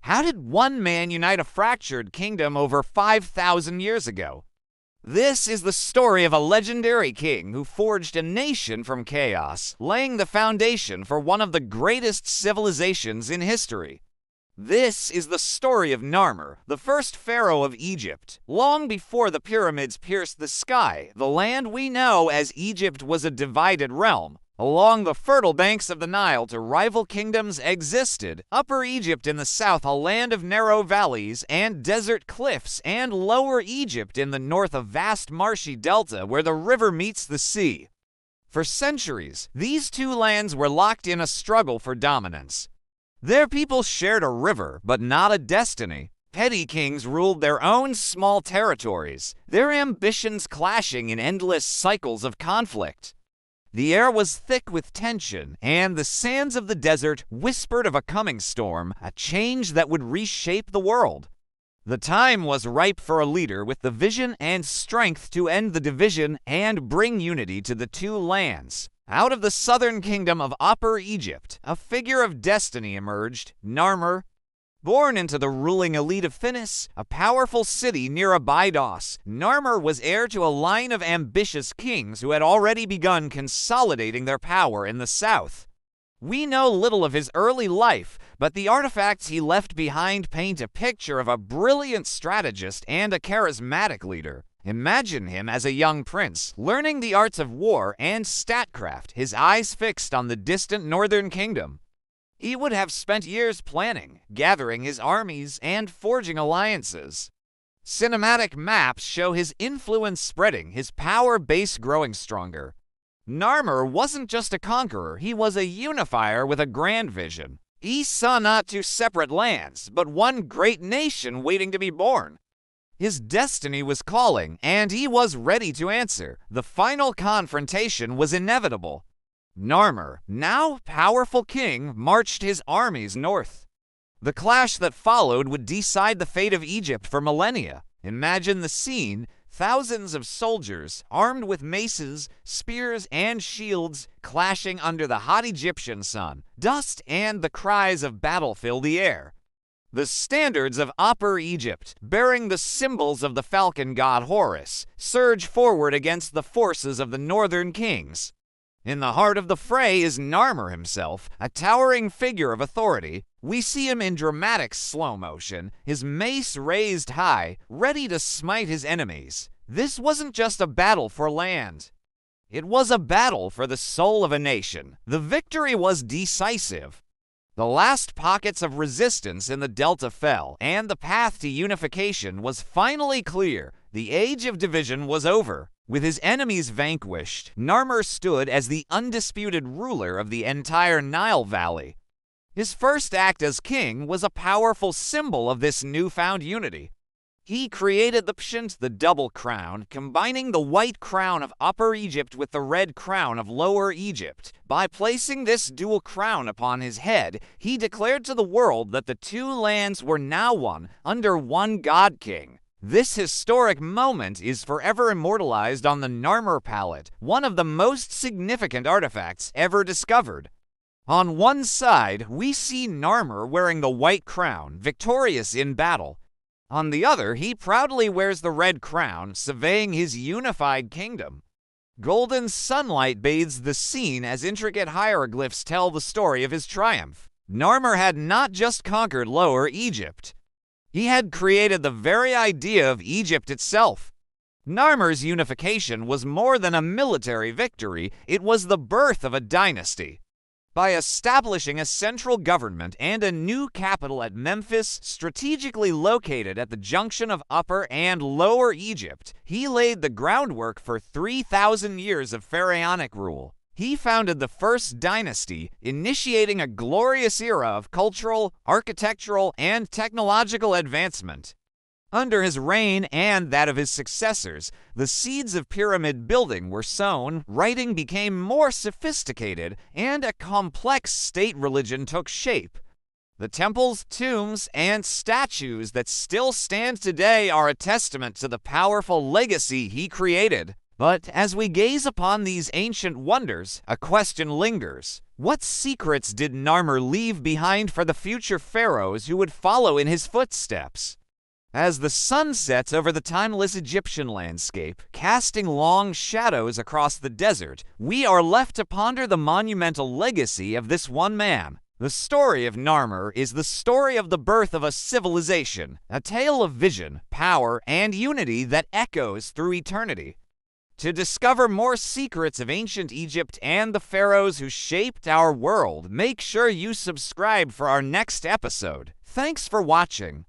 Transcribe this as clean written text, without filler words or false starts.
How did one man unite a fractured kingdom over 5,000 years ago? This is the story of a legendary king who forged a nation from chaos, laying the foundation for one of the greatest civilizations in history. This is the story of Narmer, the first pharaoh of Egypt. Long before the pyramids pierced the sky, the land we know as Egypt was a divided realm. Along the fertile banks of the Nile, two rival kingdoms existed. Upper Egypt in the south, a land of narrow valleys and desert cliffs, and Lower Egypt in the north, a vast marshy delta where the river meets the sea. For centuries, these two lands were locked in a struggle for dominance. Their people shared a river, but not a destiny. Petty kings ruled their own small territories, their ambitions clashing in endless cycles of conflict. The air was thick with tension, and the sands of the desert whispered of a coming storm, a change that would reshape the world. The time was ripe for a leader with the vision and strength to end the division and bring unity to the two lands. Out of the southern kingdom of Upper Egypt, a figure of destiny emerged, Narmer. Born into the ruling elite of Thinis, a powerful city near Abydos, Narmer was heir to a line of ambitious kings who had already begun consolidating their power in the south. We know little of his early life, but the artifacts he left behind paint a picture of a brilliant strategist and a charismatic leader. Imagine him as a young prince, learning the arts of war and statecraft, his eyes fixed on the distant northern kingdom. He would have spent years planning, gathering his armies, and forging alliances. Cinematic maps show his influence spreading, his power base growing stronger. Narmer wasn't just a conqueror, he was a unifier with a grand vision. He saw not two separate lands, but one great nation waiting to be born. His destiny was calling, and he was ready to answer. The final confrontation was inevitable. Narmer, now powerful king, marched his armies north. The clash that followed would decide the fate of Egypt for millennia. Imagine the scene: thousands of soldiers, armed with maces, spears, and shields, clashing under the hot Egyptian sun. Dust and the cries of battle fill the air. The standards of Upper Egypt, bearing the symbols of the falcon god Horus, surge forward against the forces of the northern kings. In the heart of the fray is Narmer himself, a towering figure of authority. We see him in dramatic slow motion, his mace raised high, ready to smite his enemies. This wasn't just a battle for land. It was a battle for the soul of a nation. The victory was decisive. The last pockets of resistance in the delta fell, and the path to unification was finally clear. The age of division was over. With his enemies vanquished, Narmer stood as the undisputed ruler of the entire Nile Valley. His first act as king was a powerful symbol of this newfound unity. He created the pshent, the double crown, combining the white crown of Upper Egypt with the red crown of Lower Egypt. By placing this dual crown upon his head, he declared to the world that the two lands were now one, under one god-king. This historic moment is forever immortalized on the Narmer Palette, one of the most significant artifacts ever discovered. On one side, we see Narmer wearing the white crown, victorious in battle. On the other, he proudly wears the red crown, surveying his unified kingdom. Golden sunlight bathes the scene as intricate hieroglyphs tell the story of his triumph. Narmer had not just conquered Lower Egypt. He had created the very idea of Egypt itself. Narmer's unification was more than a military victory, it was the birth of a dynasty. By establishing a central government and a new capital at Memphis, strategically located at the junction of Upper and Lower Egypt, he laid the groundwork for 3,000 years of pharaonic rule. He founded the first dynasty, initiating a glorious era of cultural, architectural, and technological advancement. Under his reign and that of his successors, the seeds of pyramid building were sown, writing became more sophisticated, and a complex state religion took shape. The temples, tombs, and statues that still stand today are a testament to the powerful legacy he created. But as we gaze upon these ancient wonders, a question lingers. What secrets did Narmer leave behind for the future pharaohs who would follow in his footsteps? As the sun sets over the timeless Egyptian landscape, casting long shadows across the desert, we are left to ponder the monumental legacy of this one man. The story of Narmer is the story of the birth of a civilization, a tale of vision, power, and unity that echoes through eternity. To discover more secrets of ancient Egypt and the pharaohs who shaped our world, make sure you subscribe for our next episode. Thanks for watching.